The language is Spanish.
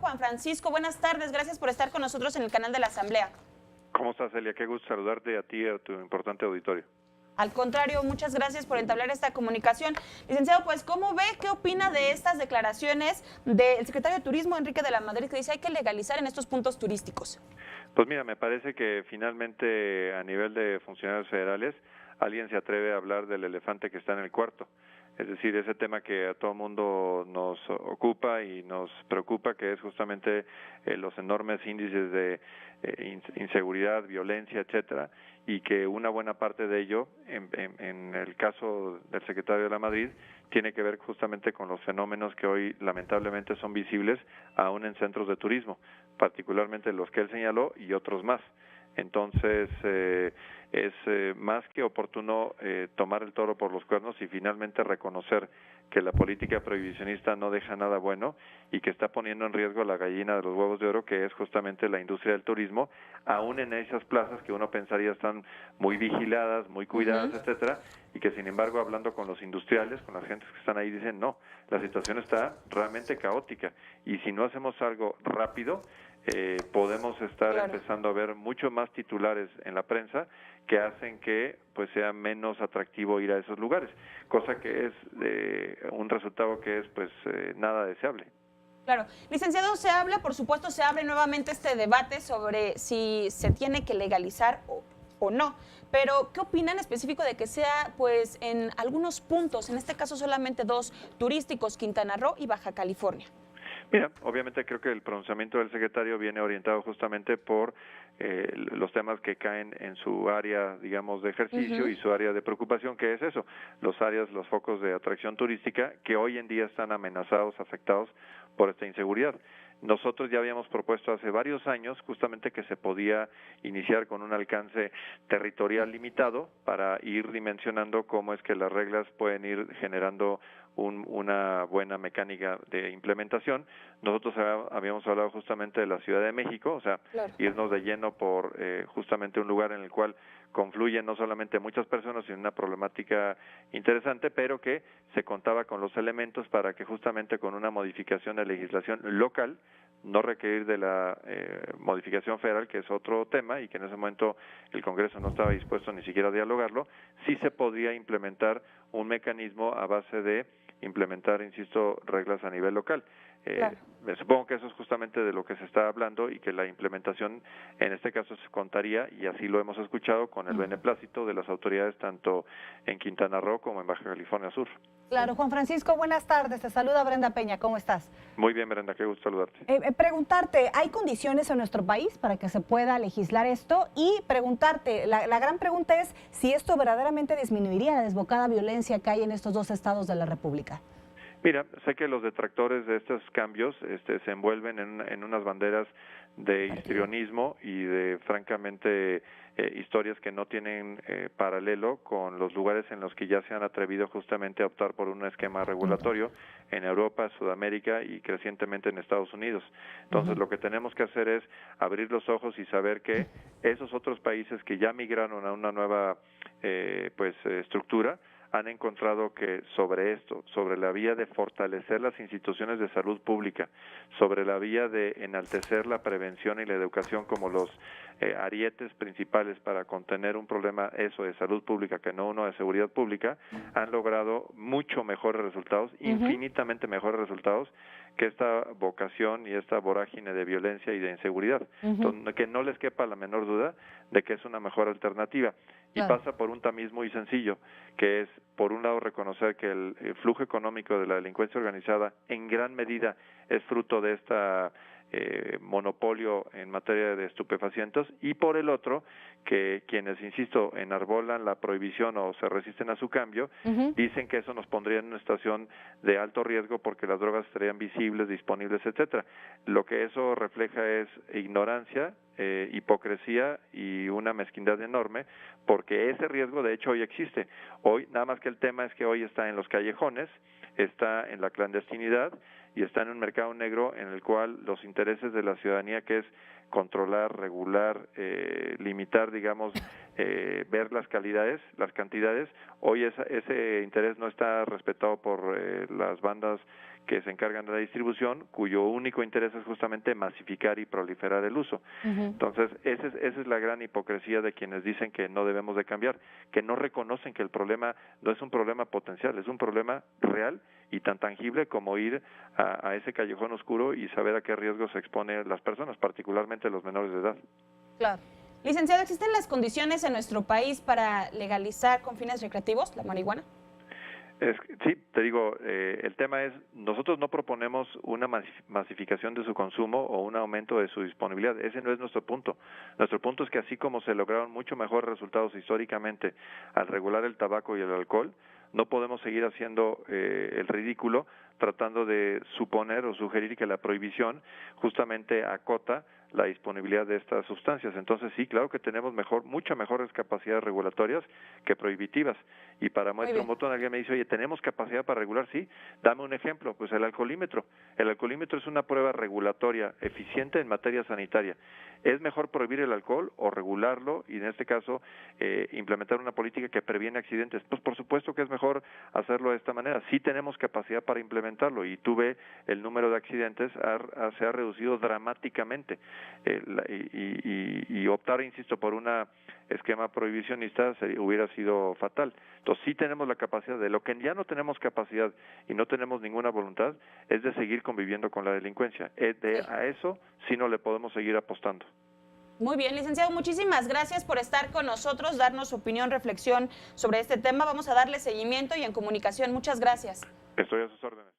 Juan Francisco, buenas tardes, gracias por estar con nosotros en el canal de la Asamblea. ¿Cómo estás, Celia? Qué gusto saludarte a ti y a tu importante auditorio. Al contrario, muchas gracias por entablar esta comunicación. Licenciado, pues, ¿cómo ve, qué opina de estas declaraciones del secretario de Turismo, Enrique de la Madrid, que dice hay que legalizar en estos puntos turísticos? Pues mira, me parece que finalmente a nivel de funcionarios federales alguien se atreve a hablar del elefante que está en el cuarto. Es decir, ese tema que a todo mundo nos ocupa y nos preocupa, que es justamente los enormes índices de inseguridad, violencia, etcétera, y que una buena parte de ello, en el caso del secretario de la Madrid, tiene que ver justamente con los fenómenos que hoy lamentablemente son visibles aún en centros de turismo, particularmente los que él señaló y otros más. Entonces, es más que oportuno tomar el toro por los cuernos y finalmente reconocer que la política prohibicionista no deja nada bueno y que está poniendo en riesgo la gallina de los huevos de oro, que es justamente la industria del turismo, aún en esas plazas que uno pensaría están muy vigiladas, muy cuidadas, etcétera, y que sin embargo, hablando con los industriales, con las gentes que están ahí, dicen no, la situación está realmente caótica y si no hacemos algo rápido, podemos estar empezando a ver mucho más titulares en la prensa que hacen que pues sea menos atractivo ir a esos lugares, cosa que es un resultado que es pues nada deseable. Claro. Licenciado, por supuesto, se abre nuevamente este debate sobre si se tiene que legalizar o no, pero ¿qué opina en específico de que sea pues en algunos puntos, en este caso solamente dos turísticos, Quintana Roo y Baja California? Mira, obviamente creo que el pronunciamiento del secretario viene orientado justamente por los temas que caen en su área, digamos, de ejercicio y su área de preocupación, que es eso, los focos de atracción turística que hoy en día están amenazados, afectados por esta inseguridad. Nosotros ya habíamos propuesto hace varios años justamente que se podía iniciar con un alcance territorial limitado para ir dimensionando cómo es que las reglas pueden ir generando una buena mecánica de implementación. Nosotros habíamos hablado justamente de la Ciudad de México, o sea, irnos de lleno por justamente un lugar en el cual confluyen no solamente muchas personas, sino una problemática interesante, pero que se contaba con los elementos para que justamente con una modificación de legislación local, no requerir de la modificación federal, que es otro tema, y que en ese momento el Congreso no estaba dispuesto ni siquiera a dialogarlo, sí se podría implementar un mecanismo a base de implementar, insisto, reglas a nivel local. Supongo que eso es justamente de lo que se está hablando y que la implementación en este caso se contaría, y así lo hemos escuchado, con el beneplácito de las autoridades tanto en Quintana Roo como en Baja California Sur. Claro, Juan Francisco, buenas tardes. Te saluda Brenda Peña. ¿Cómo estás? Muy bien, Brenda, qué gusto saludarte. Preguntarte, ¿hay condiciones en nuestro país para que se pueda legislar esto? Y preguntarte, la gran pregunta es si esto verdaderamente disminuiría la desbocada violencia que hay en estos dos estados de la República. Mira, sé que los detractores de estos cambios se envuelven en unas banderas de histrionismo y de, francamente, historias que no tienen paralelo con los lugares en los que ya se han atrevido justamente a optar por un esquema regulatorio en Europa, Sudamérica y crecientemente en Estados Unidos. Entonces, lo que tenemos que hacer es abrir los ojos y saber que esos otros países que ya migraron a una nueva estructura, han encontrado que sobre esto, sobre la vía de fortalecer las instituciones de salud pública, sobre la vía de enaltecer la prevención y la educación como los arietes principales para contener un problema de salud pública que no uno de seguridad pública, han logrado mucho mejores resultados, infinitamente mejores resultados que esta vocación y esta vorágine de violencia y de inseguridad. Entonces, que no les quepa la menor duda de que es una mejor alternativa. Y pasa por un tamiz muy sencillo, que es, por un lado, reconocer que el flujo económico de la delincuencia organizada en gran medida es fruto de esta monopolio en materia de estupefacientes, y por el otro, que quienes, insisto, enarbolan la prohibición o se resisten a su cambio, dicen que eso nos pondría en una situación de alto riesgo porque las drogas estarían visibles, disponibles, etcétera. Lo que eso refleja es ignorancia, hipocresía y una mezquindad enorme, porque ese riesgo de hecho hoy existe. Hoy, nada más que el tema es que hoy está en los callejones, está en la clandestinidad y está en un mercado negro en el cual los intereses de la ciudadanía, que es controlar, regular, limitar, digamos, ver las cantidades, hoy ese interés no está respetado por las bandas que se encargan de la distribución, cuyo único interés es justamente masificar y proliferar el uso. Entonces, esa es la gran hipocresía de quienes dicen que no debemos de cambiar, que no reconocen que el problema no es un problema potencial, es un problema real y tan tangible como ir a ese callejón oscuro y saber a qué riesgos se exponen las personas, particularmente los menores de edad. Claro. Licenciado, ¿existen las condiciones en nuestro país para legalizar con fines recreativos la marihuana? Sí, te digo, el tema es, nosotros no proponemos una masificación de su consumo o un aumento de su disponibilidad, ese no es nuestro punto. Nuestro punto es que así como se lograron mucho mejores resultados históricamente al regular el tabaco y el alcohol, no podemos seguir haciendo el ridículo tratando de suponer o sugerir que la prohibición justamente acota la disponibilidad de estas sustancias. Entonces sí, claro que tenemos muchas mejores capacidades regulatorias que prohibitivas. Y para muestra un botón, alguien me dice, oye, ¿tenemos capacidad para regular? Sí, dame un ejemplo, pues el alcoholímetro. El alcoholímetro es una prueba regulatoria eficiente en materia sanitaria. ¿Es mejor prohibir el alcohol o regularlo y en este caso implementar una política que previene accidentes? Pues por supuesto que es mejor hacerlo de esta manera. Sí tenemos capacidad para implementarlo y tú ves el número de accidentes se ha reducido dramáticamente. Y optar, insisto, por un esquema prohibicionista hubiera sido fatal. Entonces sí tenemos la capacidad. De lo que ya no tenemos capacidad y no tenemos ninguna voluntad es de seguir conviviendo con la delincuencia. A eso sí no le podemos seguir apostando. Muy bien, licenciado, muchísimas gracias por estar con nosotros, darnos su opinión, reflexión sobre este tema. Vamos a darle seguimiento y en comunicación. Muchas gracias. Estoy a sus órdenes.